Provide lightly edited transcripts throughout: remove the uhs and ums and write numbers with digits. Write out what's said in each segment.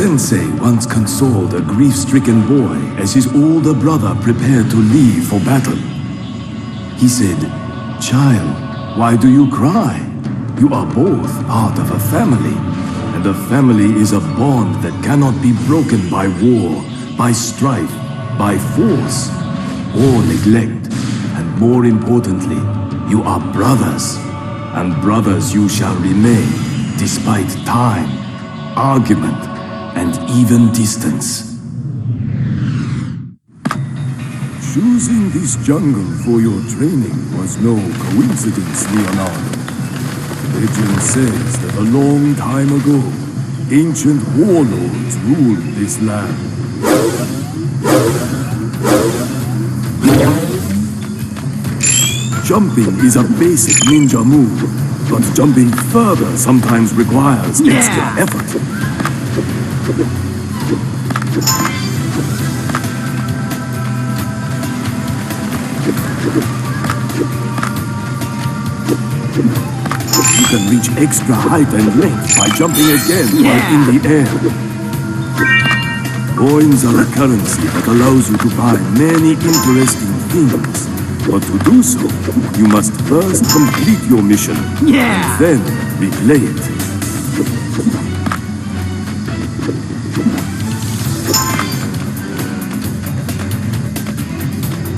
sensei once consoled a grief-stricken boy as his older brother prepared to leave for battle. He said, "Child, why do you cry? You are both part of a family, and a family is a bond that cannot be broken by war, by strife, by force, or neglect. And more importantly, you are brothers, and brothers you shall remain, despite time, argument, and even distance." Choosing this jungle for your training was no coincidence, Leonardo. Legend says that a long time ago, ancient warlords ruled this land. Jumping is a basic ninja move, but jumping further sometimes requires extra effort. You can reach extra height and length by jumping again while in the air. Coins are a currency that allows you to buy many interesting things. But to do so, you must first complete your mission, and then replay it.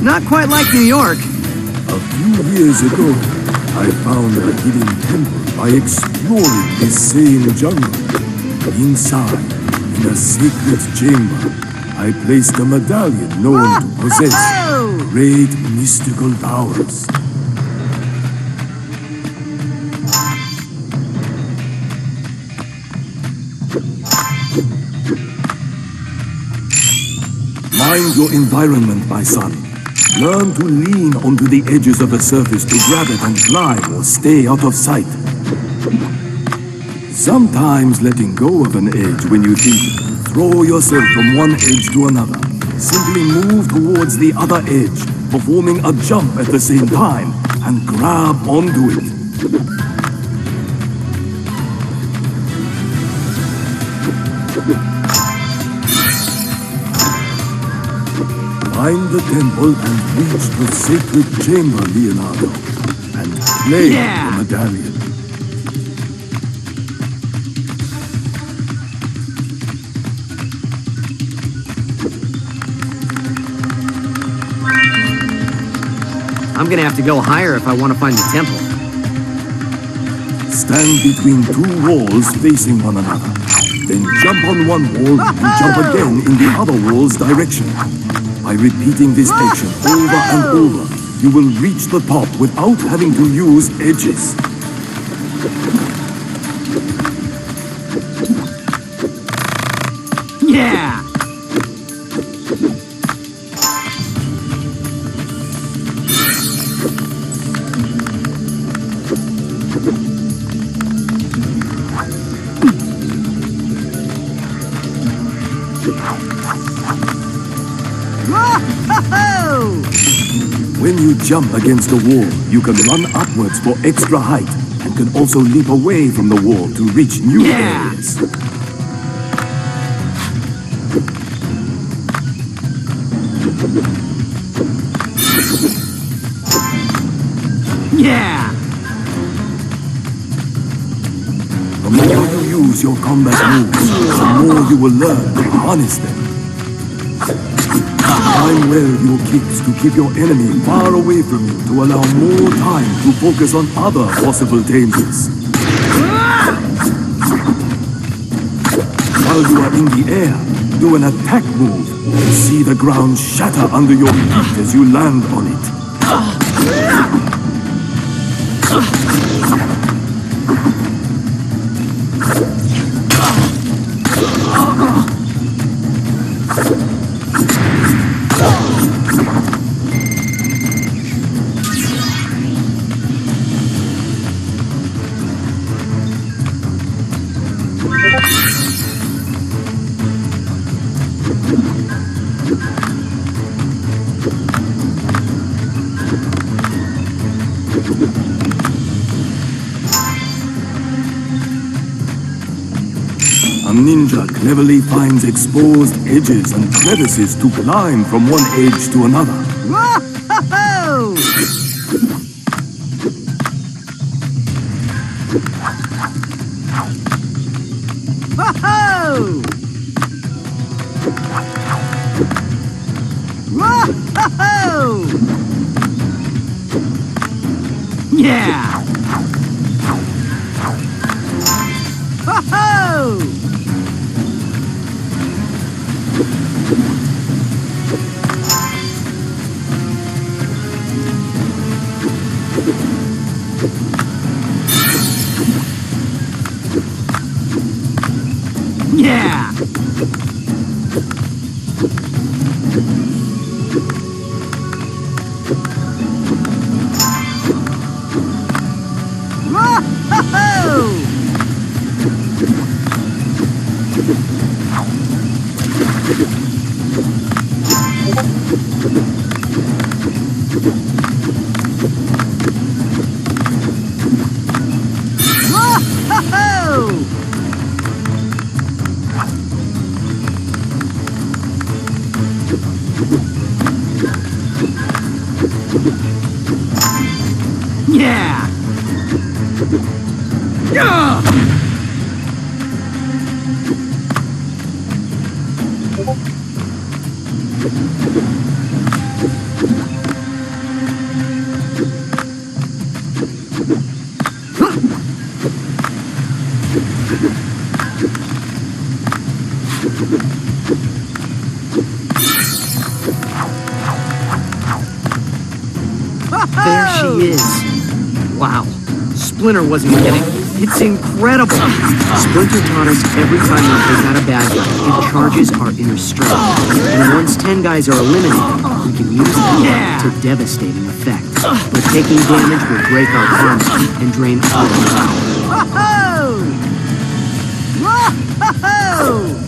Not quite like New York. A few years ago, I found a hidden temple by exploring this same jungle. Inside, in a sacred chamber, I placed a medallion known to possess great mystical powers. Mind your environment, my son. Learn to lean onto the edges of a surface to grab it and climb or stay out of sight. Sometimes letting go of an edge when you think throw yourself from one edge to another. Simply move towards the other edge, performing a jump at the same time, and grab onto it. Find the temple and reach the sacred chamber, Leonardo, and claim the medallion. I'm gonna have to go higher if I want to find the temple. Stand between two walls facing one another. Then jump on one wall and jump again in the other wall's direction. By repeating this action over and over, you will reach the top without having to use edges. Yeah! When you jump against a wall, you can run upwards for extra height and can also leap away from the wall to reach new areas. Yeah! The more you use your combat moves, the more you will learn to harness them. Time well your kicks to keep your enemy far away from you to allow more time to focus on other possible dangers. While you are in the air, do an attack move and see the ground shatter under your feet as you land on it. A ninja cleverly finds exposed edges and crevices to climb from one edge to another. Whoa! Whoa! Whoa! Yeah! Whoa! Yeah! Whoa! Whoa! Yeah! Yeah! There she is. Wow. Splinter wasn't kidding. It's incredible. Splinter taught us every time we take out a bad guy, it charges our inner strength. And once 10 guys are eliminated, we can use that to devastating effect. But taking damage will break our armor and drain all of our power. Whoa! Whoa!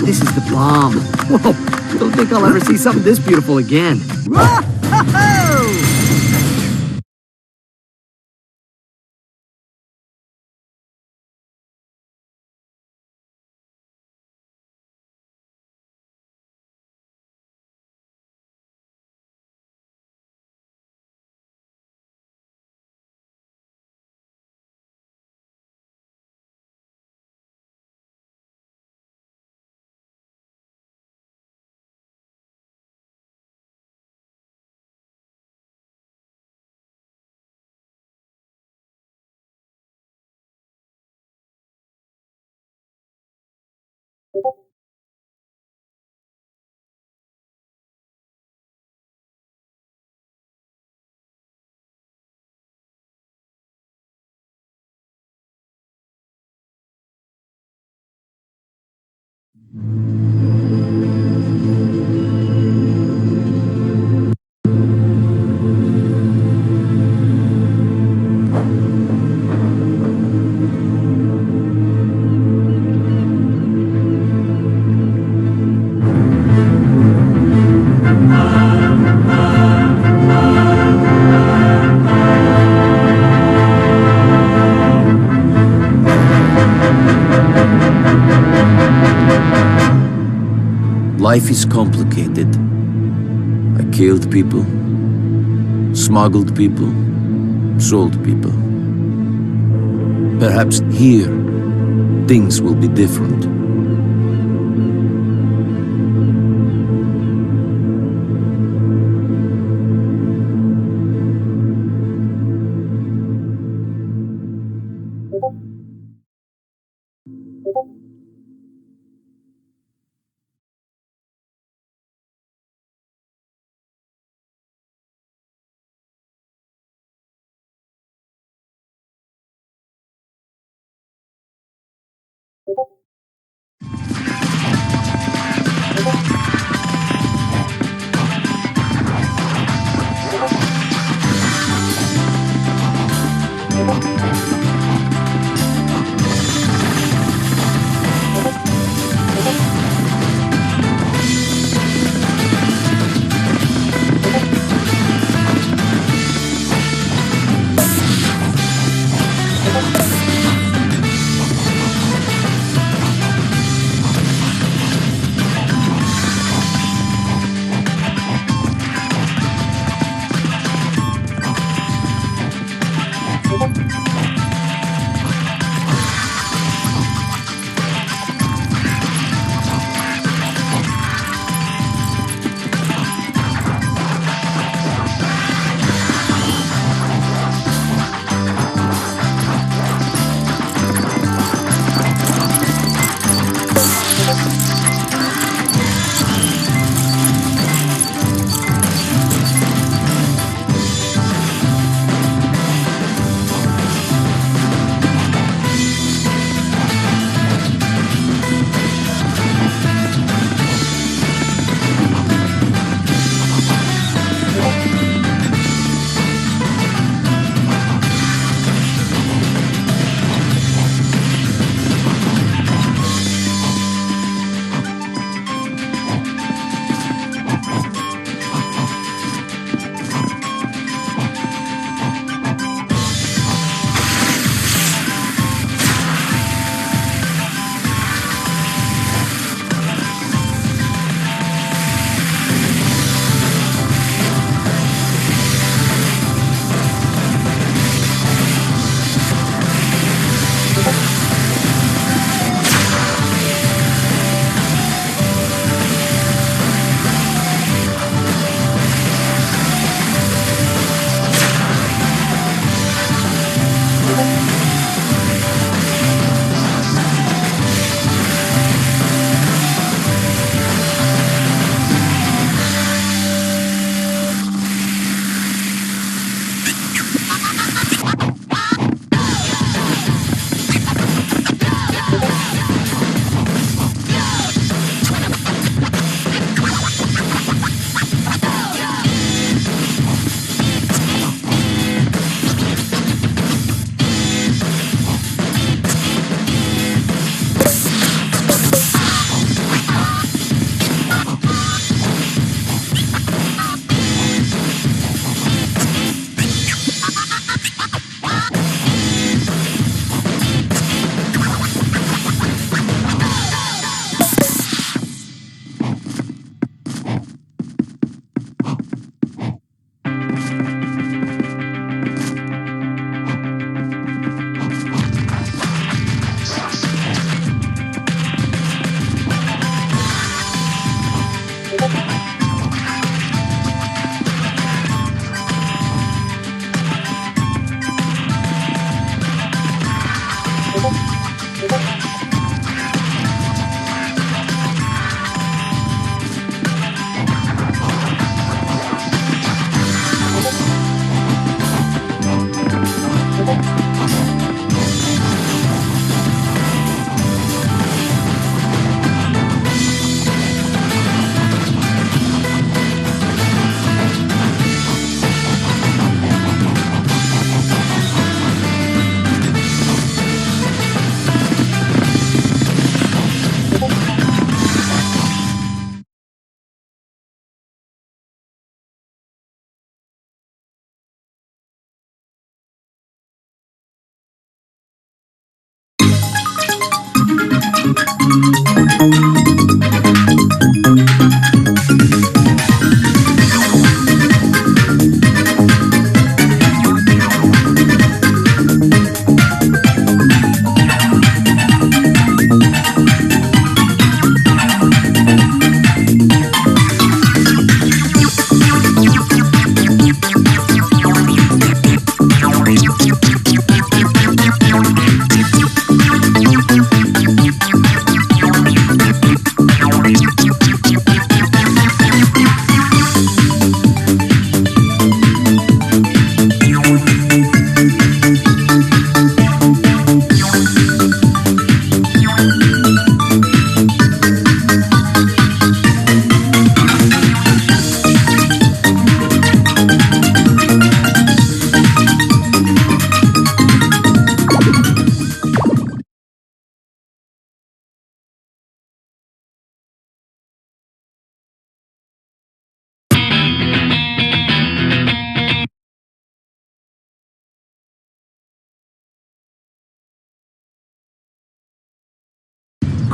This is the bomb. Whoa, don't think I'll ever see something this beautiful again. Life is complicated. I killed people, smuggled people, sold people. Perhaps here, things will be different.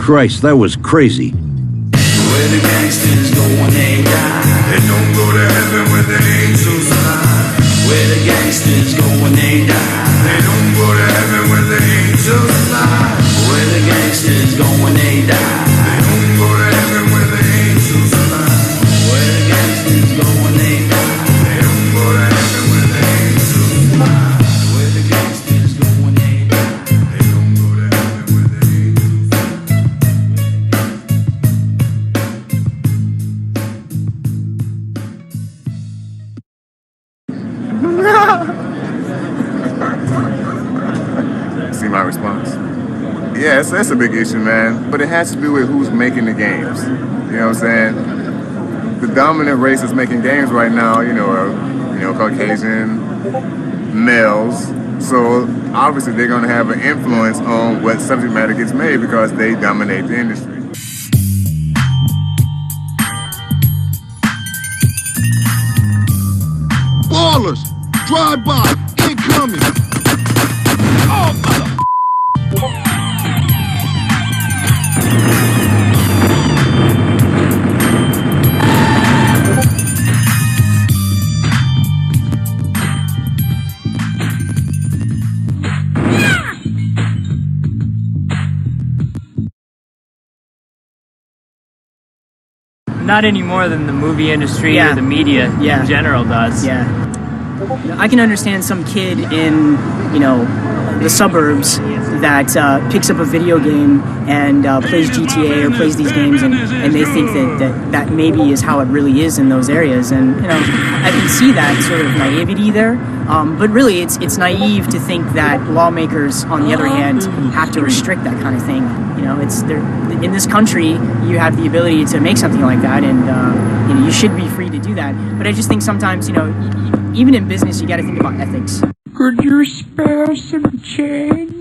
Christ, that was crazy. Where the gangsters go when they die. They don't go to heaven where the angels lie. Where the gangsters go when they die. They don't go to heaven where the angels lie. Where the gangsters go when they die. They don't go to heaven where the angels lie. Where the gangsters go when they die. They don't go to heaven where the angels lie. Where the gangsters go when they die. They don't go to heaven where the angels See my response? Yeah, it's a big issue, man. But it has to do with who's making the games. You know what I'm saying? The dominant race that's making games right now, are Caucasian males. So obviously they're gonna have an influence on what subject matter gets made because they dominate the industry. Ballers, drive by, incoming. Not any more than the movie industry Yeah. or the media Yeah. in general does. Yeah. I can understand some kid in, the suburbs that picks up a video game and plays GTA or plays these games and they think that maybe is how it really is in those areas. And, I can see that sort of naivety there. But really, it's naive to think that lawmakers, on the other hand, have to restrict that kind of thing. In this country, you have the ability to make something like that, and you should be free to do that. But I just think sometimes, even in business, you got to think about ethics. Could you spare some change?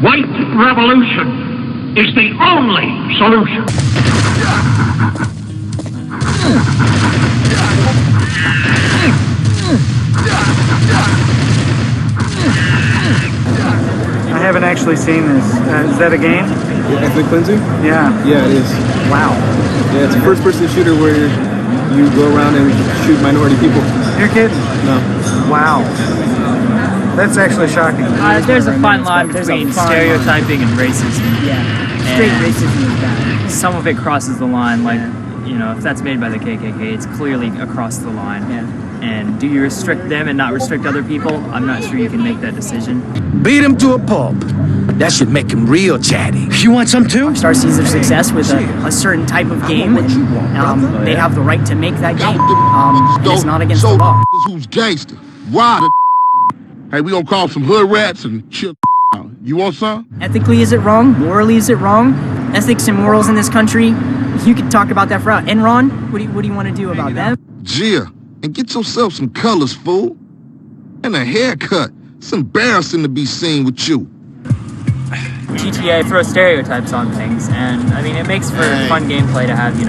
White revolution is the only solution. I haven't actually seen this. Is that a game? Ethnic cleansing? Yeah. Yeah, it is. Wow. Yeah, it's a first-person shooter where you go around and shoot minority people. You're kidding? No. Wow. That's actually shocking. There's a fine line There's a between fine stereotyping and racism. Yeah. Straight And racism is bad. Some of it crosses the line, like, if that's made by the KKK, it's clearly across the line. Yeah. And do you restrict them and not restrict other people? I'm not sure you can make that decision. Beat him to a pulp. That should make him real chatty. You want some too? Rockstar sees their success with a certain type of game. They have the right to make that game. And it's not against the law. Who's gangster? Why the Hey, we gonna call some hood rats and chill out. You want some? Ethically, is it wrong? Morally, is it wrong? Ethics and morals in this country, you could talk about that forever. Enron, what do you want to do about that? Gia, and get yourself some colors, fool. And a haircut. It's embarrassing to be seen with you. GTA throws stereotypes on things, and it makes for fun gameplay to have, you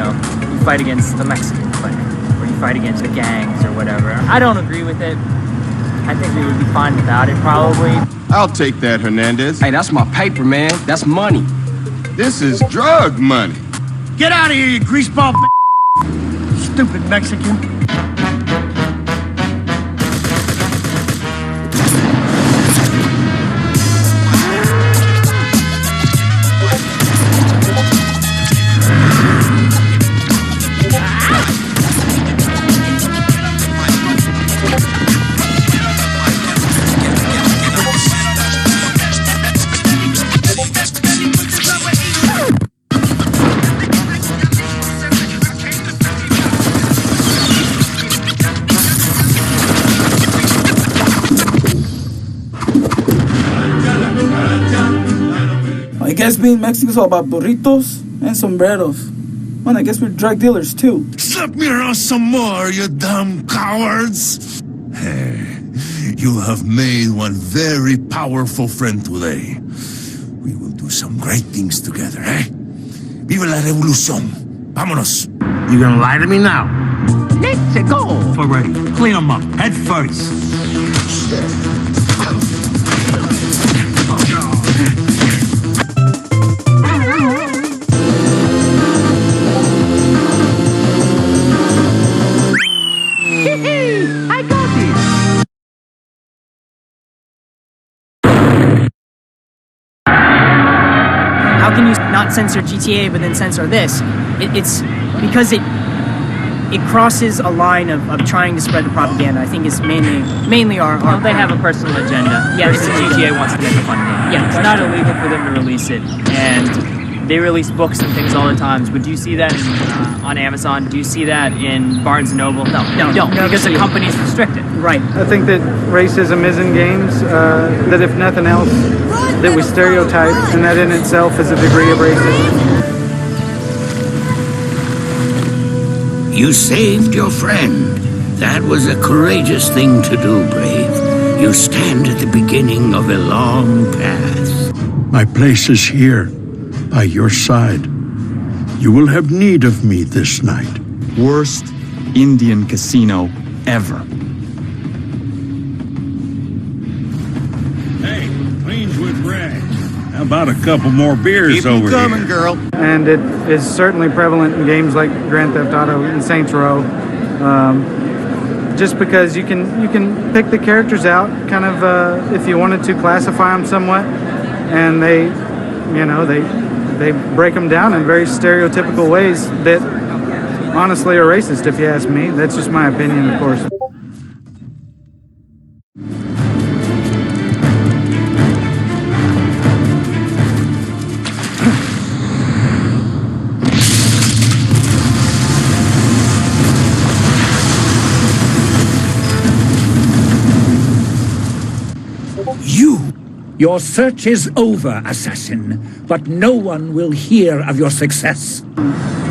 fight against the Mexican player, or you fight against the gangs or whatever. I don't agree with it. I think we would be fine without it, probably. I'll take that, Hernandez. Hey, that's my paper, man. That's money. This is drug money. Get out of here, you greaseball stupid Mexican. I guess being Mexican is all about burritos and sombreros. Well, I guess we're drug dealers too. Slap me around some more, you damn cowards! Hey, you have made one very powerful friend today. We will do some great things together, eh? Viva la revolución! Vámonos! You gonna lie to me now? Let's go! Already. Clean them up. Head first. I got this! How can you not censor GTA but then censor this? It's because it crosses a line of trying to spread the propaganda. I think it's mainly our Well, they have a personal agenda. Yeah, versus GTA wants to make a fun game. Yeah, it's not illegal for them to release it, and they release books and things all the time. But do you see that on Amazon? Do you see that in Barnes & Noble? No, you don't, because the company's restricted. Right. I think that racism is in games, that if nothing else, that we stereotype, and that in itself is a degree of racism. You saved your friend. That was a courageous thing to do, Brave. You stand at the beginning of a long path. My place is here, by your side. You will have need of me this night. Worst Indian casino ever. Hey, cleans with rags. How about a couple more beers over here? Girl. And it is certainly prevalent in games like Grand Theft Auto and Saints Row. Just because you can pick the characters out, kind of if you wanted to classify them somewhat, and they break them down in very stereotypical ways that honestly are racist, if you ask me. That's just my opinion, of course. Your search is over, assassin, but no one will hear of your success.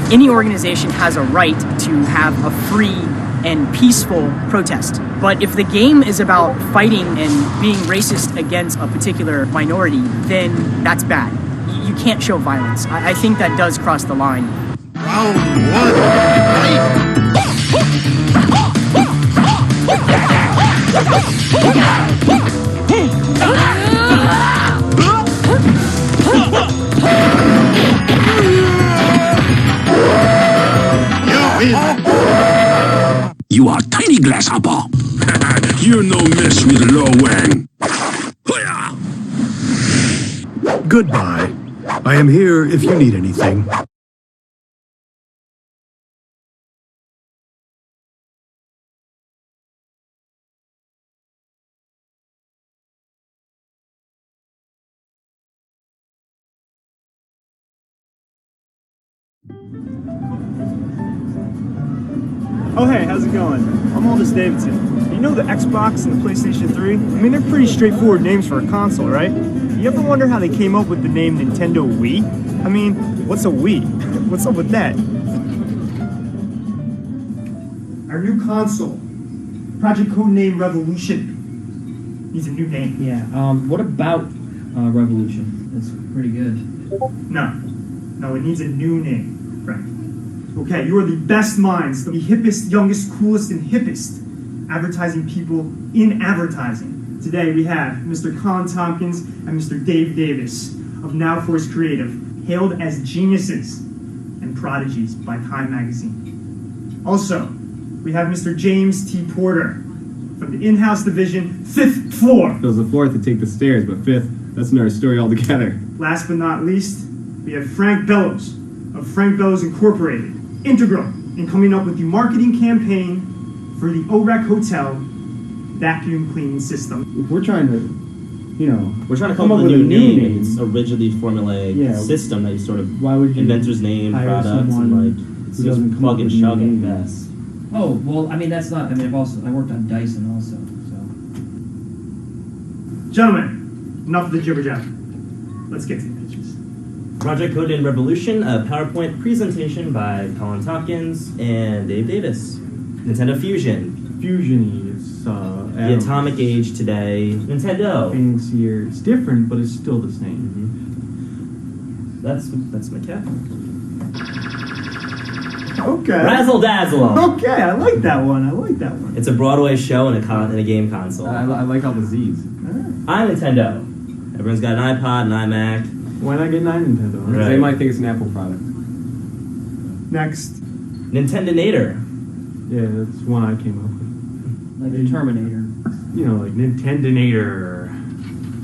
Any organization has a right to have a free and peaceful protest. But if the game is about fighting and being racist against a particular minority, then that's bad. You can't show violence. I think that does cross the line. Round one, fight! You are tiny grasshopper. You're no mess with Lo Wang. Goodbye. I am here if you need anything. Oh hey, how's it going? I'm Aldous Davidson. You know the Xbox and the PlayStation 3? I mean, they're pretty straightforward names for a console, right? You ever wonder how they came up with the name Nintendo Wii? I mean, what's a Wii? What's up with that? Our new console, Project Codename Revolution, needs a new name. Yeah, what about Revolution? That's pretty good. No, it needs a new name, Frank. Okay, you are the best minds, the hippest, youngest, coolest, and hippest advertising people in advertising. Today we have Mr. Colin Tompkins and Mr. Dave Davis of Nowforce Creative, hailed as geniuses and prodigies by Time Magazine. Also, we have Mr. James T. Porter from the in-house division, 5th Floor. It was the fourth to take the stairs, but fifth, that's another story altogether. Last but not least, we have Frank Bellows of Frank Bellows Incorporated, integral in coming up with the marketing campaign for the OREC Hotel vacuum cleaning system. We're trying to, we're trying to come up with a new name. It's a rigidly formulaic system that you sort of inventor's name, products, and it's just plug and chug at best. Oh, well, I mean, that's not, I worked on Dyson also, so. Gentlemen, enough of the jibber jabber. Let's get to the pictures. Project Coded Revolution, a PowerPoint presentation by Colin Tompkins and Dave Davis. Nintendo Fusion. Fusion is The Atomic Age today. Nintendo. fancier. It's different, but it's still the same. That's my cat. Okay. Razzle Dazzle. Okay, I like that one. It's a Broadway show and a game console. I like all the Z's. I'm Nintendo. Everyone's got an iPod, an iMac. Why not get 9 Nintendo? Right. They might think it's an Apple product. Next. Nintendonator. Yeah, that's one I came up with. Like a Terminator. You know, like Nintendonator.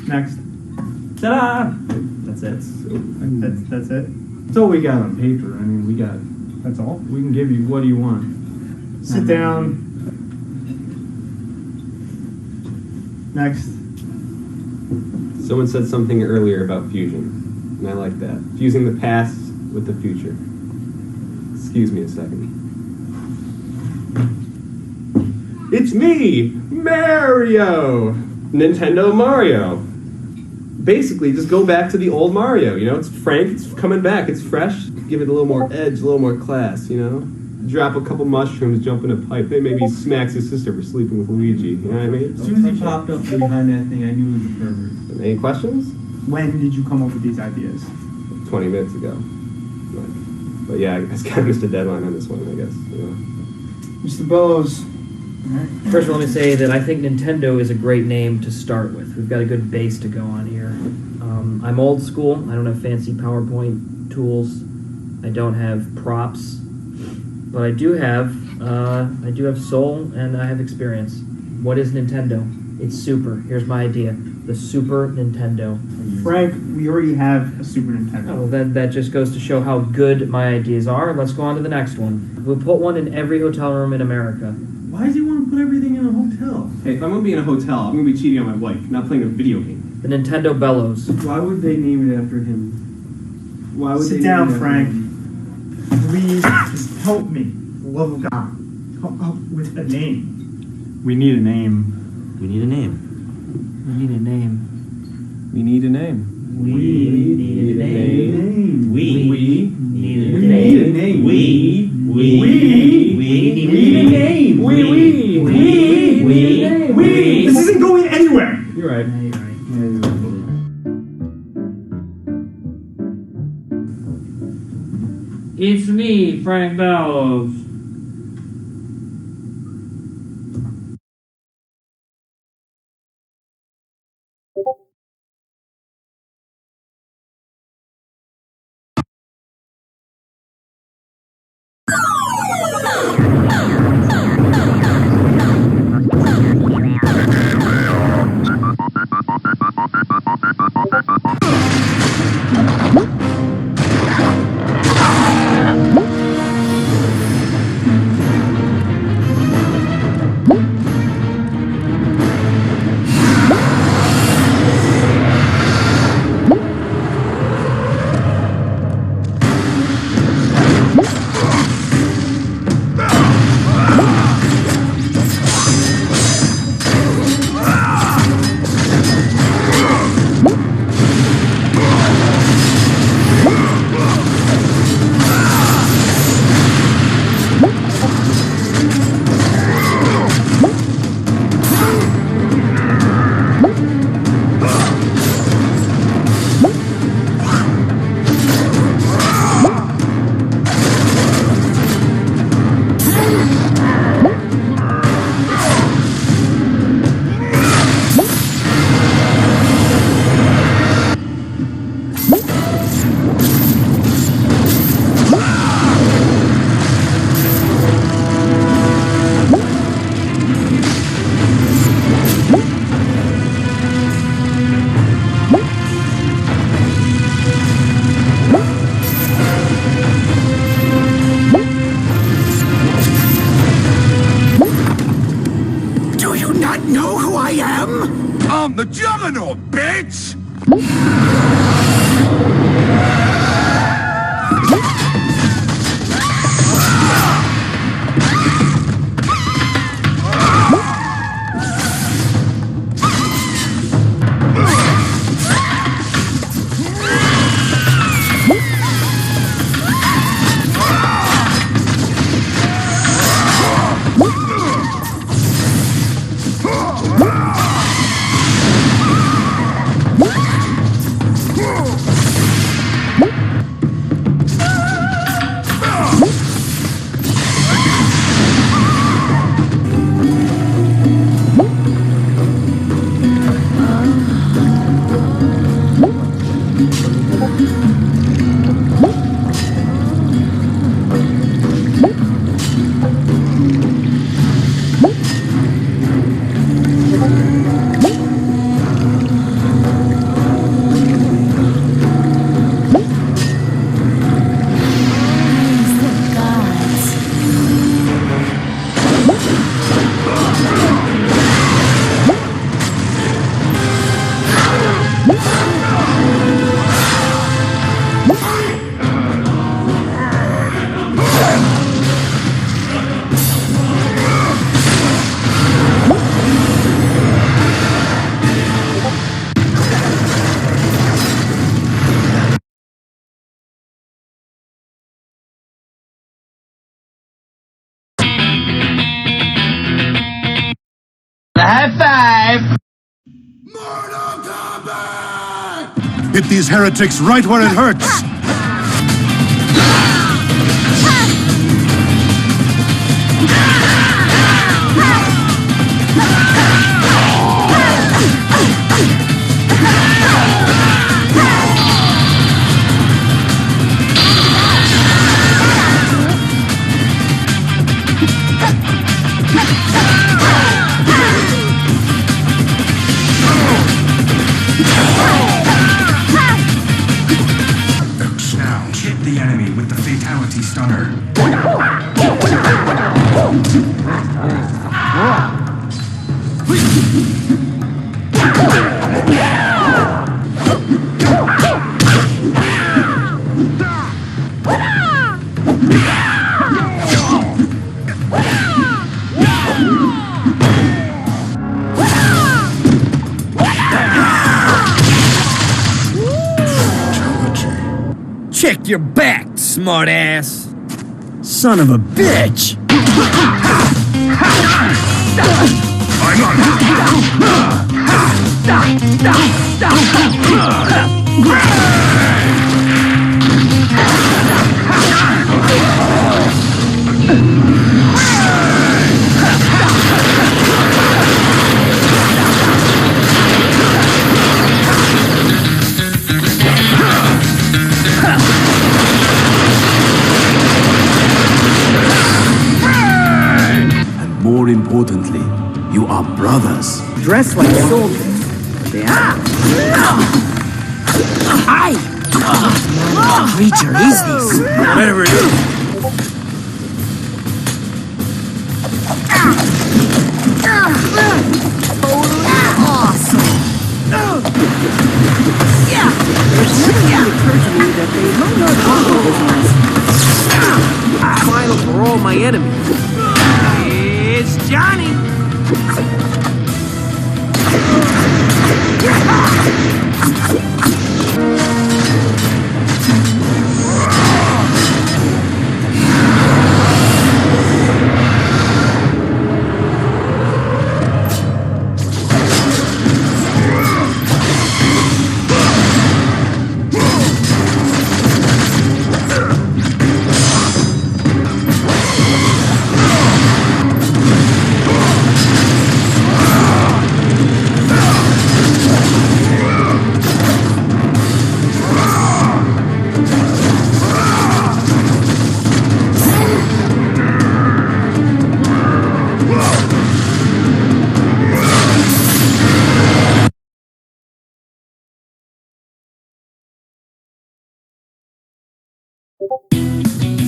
Next. Ta-da! That's it. That's it. That's all we got on paper. I mean, That's all. we can give you, what do you want? Sit down. Next. Someone said something earlier about fusion, and I like that. Fusing the past with the future. Excuse me a second. It's me, Mario! Nintendo Mario. Basically, just go back to the old Mario, you know? It's frank, it's coming back, it's fresh. Give it a little more edge, a little more class, you know? Drop a couple mushrooms, jump in a pipe. Then maybe smacks his sister for sleeping with Luigi, you know what I mean? As soon as he popped up behind that thing, I knew he was a pervert. Any questions? When did you come up with these ideas? 20 minutes ago. But yeah, I guess kind of missed a deadline on this one, I guess. You know. Mr. Bellows. First of all, let me say that I think Nintendo is a great name to start with. We've got a good base to go on here. I'm old school. I don't have fancy PowerPoint tools. I don't have props, but I do have soul and I have experience. What is Nintendo? It's super. Here's my idea: the Super Nintendo. Frank, we already have a Super Nintendo. Well, then that just goes to show how good my ideas are. Let's go on to the next one. We'll put one in every hotel room in America. Why does he want to put everything in a hotel? Hey, if I'm gonna be in a hotel, I'm gonna be cheating on my wife, not playing a video game. The Nintendo Bellows. Why would they name it after him? Why would Sit they down, name it Frank. after him? Please, just help me. For the love of God. Come up with a name. We need a name. We need a name. We need a name. We need a name. We need a name. We need a We need a name. We need a name. This isn't going anywhere. You're right. It's me, Frank Bellows. I'm the Juggernaut, bitch! High five! Hit these heretics right where it hurts! Now, hit the enemy with the Fatality Stunner. Check your back, smartass. Son of a bitch! More importantly, you are brothers. Dressed like soldiers. Yeah. What creature is this? Whatever it is. Awesome. Yeah. It never occurred to me that they might not follow this nice. Final for all my enemies. It's Johnny.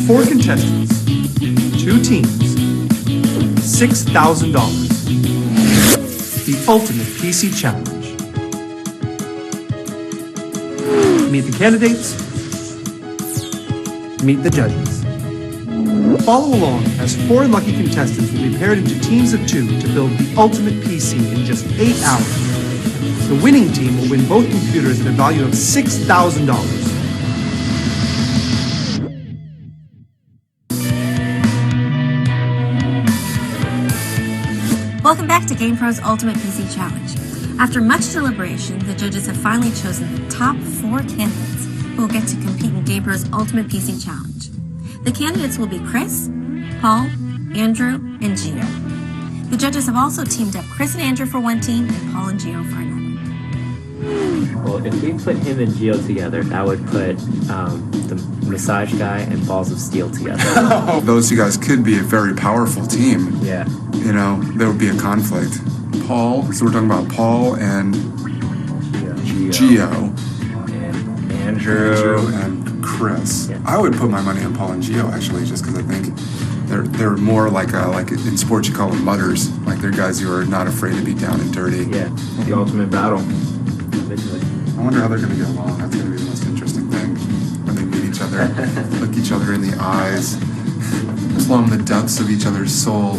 Four contestants, 2 teams, $6,000. The ultimate PC challenge. Meet the candidates. Meet the judges. Follow along as 4 lucky contestants will be paired into teams of 2 to build the ultimate PC in just 8 hours. The winning team will win both computers at a value of $6,000. Welcome back to GamePro's Ultimate PC Challenge. After much deliberation, the judges have finally chosen the top 4 candidates who will get to compete in GamePro's Ultimate PC Challenge. The candidates will be Chris, Paul, Andrew, and Gio. The judges have also teamed up Chris and Andrew for one team and Paul and Gio for another. Well, if we put him and Gio together, that would put the Massage Guy and Balls of Steel together. Those 2 guys could be a very powerful team. Yeah. You know, there would be a conflict. Paul, so we're talking about Paul and Gio. And Andrew. And Chris. Yeah. I would put my money on Paul and Gio, actually, just because I think they're more like in sports you call them mutters. Like they're guys who are not afraid to be down and dirty. Yeah, the ultimate battle. I wonder how they're going to get along. That's going to be the most interesting thing when they meet each other, look each other in the eyes, plumb the depths of each other's soul.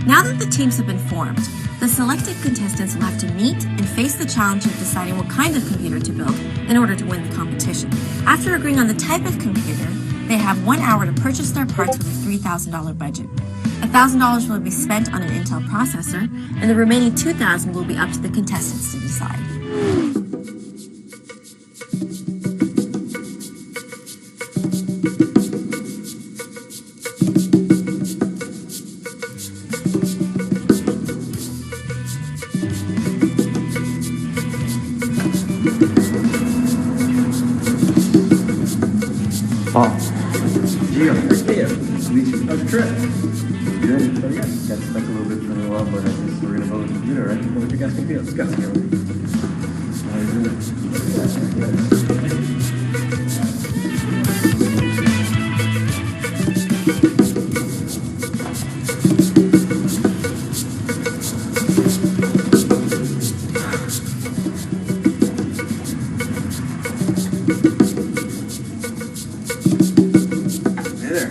Now that the teams have been formed, the selected contestants will have to meet and face the challenge of deciding what kind of computer to build in order to win the competition. After agreeing on the type of computer, They have 1 hour to purchase their parts with a $3,000 budget. $1,000 will be spent on an Intel processor, and the remaining $2,000 will be up to the contestants to decide. Paul. Gio. Hey, how's your trip? Good. So yeah, got stuck a little bit for a little while, but I guess we're gonna build a computer, right? Build your guys' computer. Let's go. Hey there. Hey,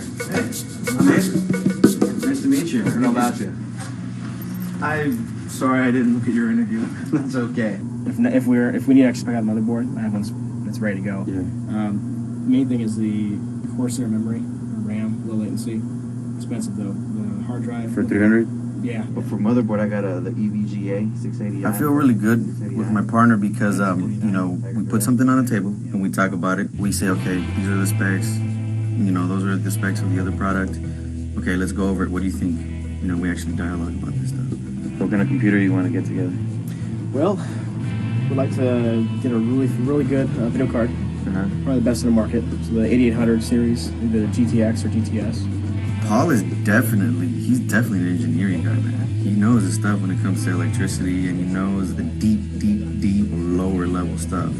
I'm Abe. Nice to meet you. I don't know about you. I'm sorry I didn't look at your interview. That's okay. If we need extra, I got a motherboard. I have one that's ready to go. Yeah. Main thing is the Corsair memory, RAM, low latency. Expensive though. The hard drive For 300? Yeah. But for motherboard, I got the EVGA 680i. I feel really good with my partner because, we put something on the table and we talk about it. We say, okay, these are the specs. Those are the specs of the other product. Okay, let's go over it. What do you think? We actually dialogue about this stuff. What kind of computer you want to get together? Well, we'd like to get a really good video card. Probably the best in the market. So the 8800 series, either the GTX or GTS. Paul is he's definitely an engineering guy, man. He knows his stuff when it comes to electricity, and he knows the deep lower level stuff.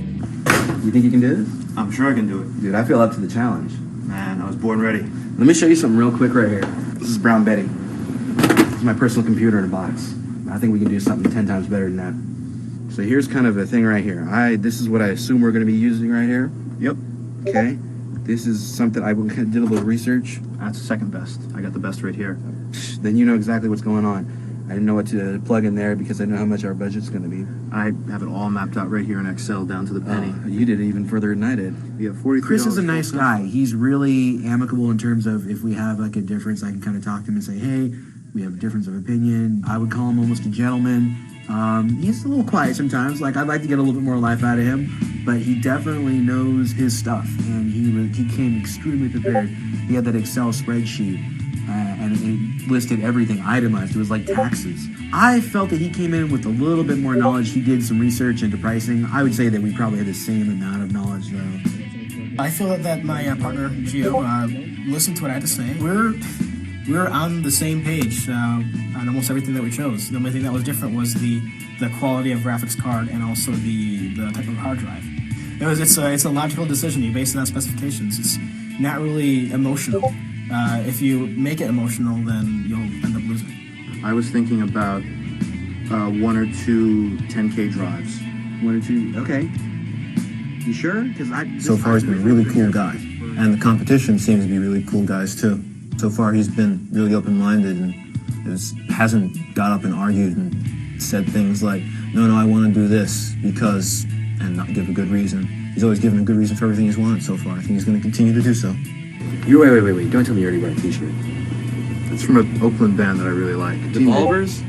You think you can do this? I'm sure I can do it. Dude, I feel up to the challenge. Man, I was born ready. Let me show you something real quick right here. This is Brown Betty. This is my personal computer in a box. I think we can do something 10 times better than that. So here's kind of a thing right here. This is what I assume we're going to be using right here. Yep. Okay. This is something I did a little research. That's second best. I got the best right here. Then you know exactly what's going on. I didn't know what to plug in there because I know how much our budget's going to be. I have it all mapped out right here in Excel down to the penny. You did it even further than I did. We have $43. Chris is a nice guy. He's really amicable in terms of if we have like a difference, I can kind of talk to him and say, hey, we have a difference of opinion. I would call him almost a gentleman. He's a little quiet sometimes. Like, I'd like to get a little bit more life out of him, but he definitely knows his stuff, and he came extremely prepared. He had that Excel spreadsheet, and it listed everything itemized. It was like taxes. I felt that he came in with a little bit more knowledge. He did some research into pricing. I would say that we probably had the same amount of knowledge, though. I feel that my partner, Gio, listened to what I had to say. We're on the same page on almost everything that we chose. The only thing that was different was the quality of graphics card and also the type of hard drive. It's a logical decision. You base it on specifications. It's not really emotional. If you make it emotional, then you'll end up losing. I was thinking about 1 or 2 10K drives. 1 or 2, okay. You sure? So far, he's been a really cool guy. And the competition seems to be really cool guys, too. So far, he's been really open-minded and hasn't got up and argued and said things like, no, I want to do this because, and not give a good reason. He's always given a good reason for everything he's wanted so far. I think he's going to continue to do so. Wait. Don't tell me you already bought a t-shirt. It's from an Oakland band that I really like. Devolvers?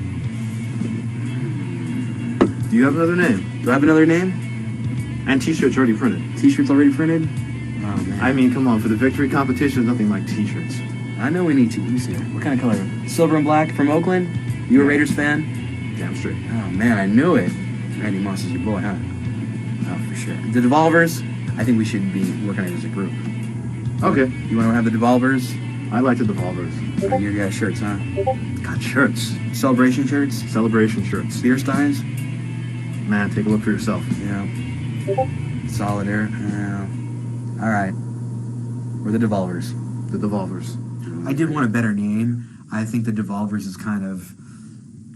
Do you have another name? Do I have another name? And t-shirts already printed. T-shirts already printed? Oh, man. I mean, come on. For the victory competition, there's nothing like t-shirts. I know we need to. Let me see. What kind of color? Silver and black from Oakland? You a Raiders fan? Damn straight. Oh, man, I knew it. Randy Moss is your boy, huh? Oh, for sure. The Devolvers, I think we should be working on it as a group. Okay. You want to have the Devolvers? I like the Devolvers. You got shirts, huh? Got shirts. Celebration shirts? Celebration shirts. Beer steins? Man, take a look for yourself. Yeah. Solid there. Yeah. All right. We're the Devolvers. The Devolvers. I did want a better name. I think the Devolvers is kind of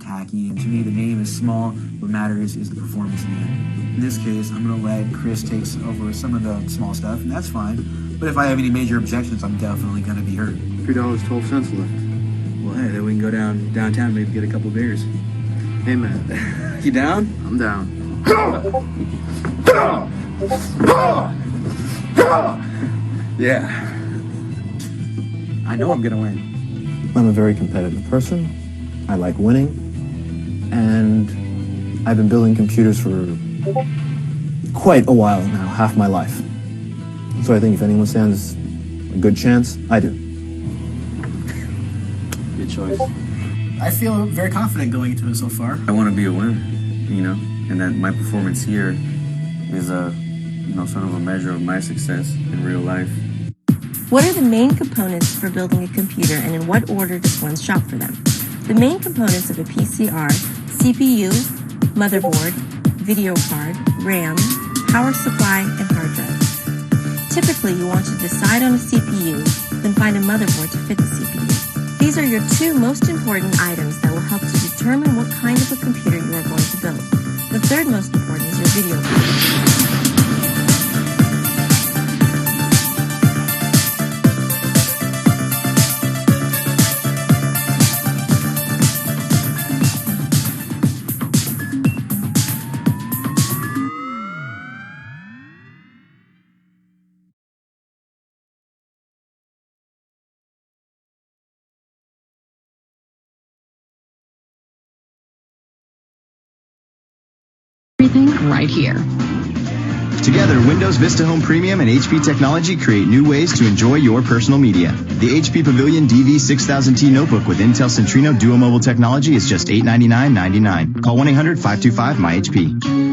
tacky, and to me the name is small. What matters is the performance in the end. In this case, I'm going to let Chris take over some of the small stuff, and that's fine. But if I have any major objections, I'm definitely going to be hurt. $3.12 left. Well, hey, then we can go downtown, maybe get a couple beers. Hey, man. You down? I'm down. Yeah. I know I'm gonna win. I'm a very competitive person. I like winning. And I've been building computers for quite a while now, half my life. So I think if anyone stands a good chance, I do. Good choice. I feel very confident going into it so far. I want to be a winner, you know, and that my performance here is sort of a measure of my success in real life. What are the main components for building a computer, and in what order does one shop for them? The main components of a PC are CPU, motherboard, video card, RAM, power supply, and hard drive. Typically, you want to decide on a CPU, then find a motherboard to fit the CPU. These are your two most important items that will help to determine what kind of a computer you are going to build. The third most important is your video card. Everything right here. Together, Windows Vista Home Premium and HP Technology create new ways to enjoy your personal media. The HP Pavilion DV6000T notebook with Intel Centrino Duo Mobile technology is just $899.99. Call 1-800-525-MyHP.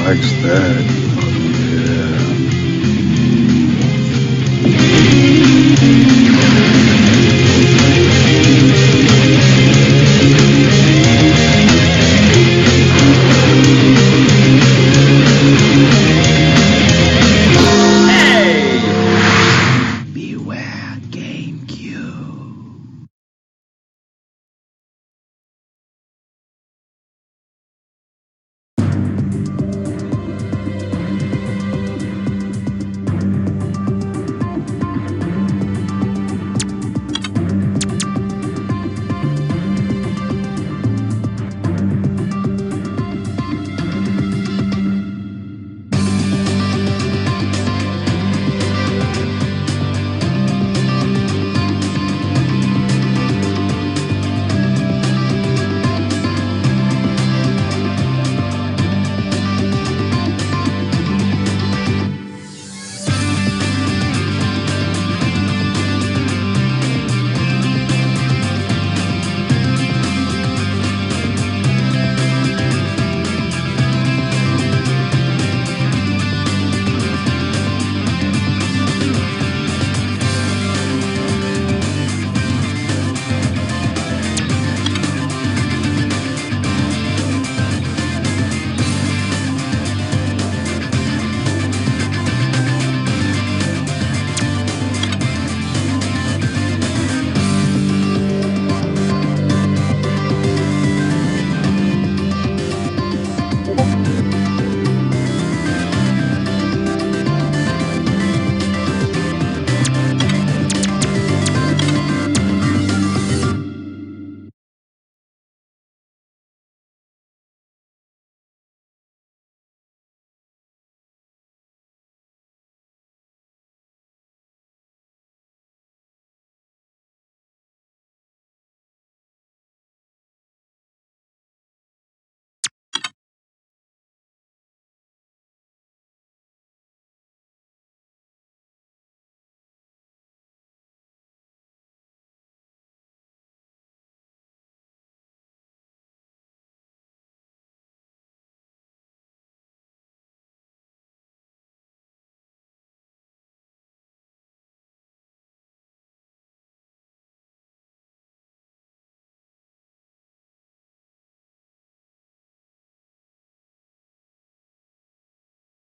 likes that. Yeah.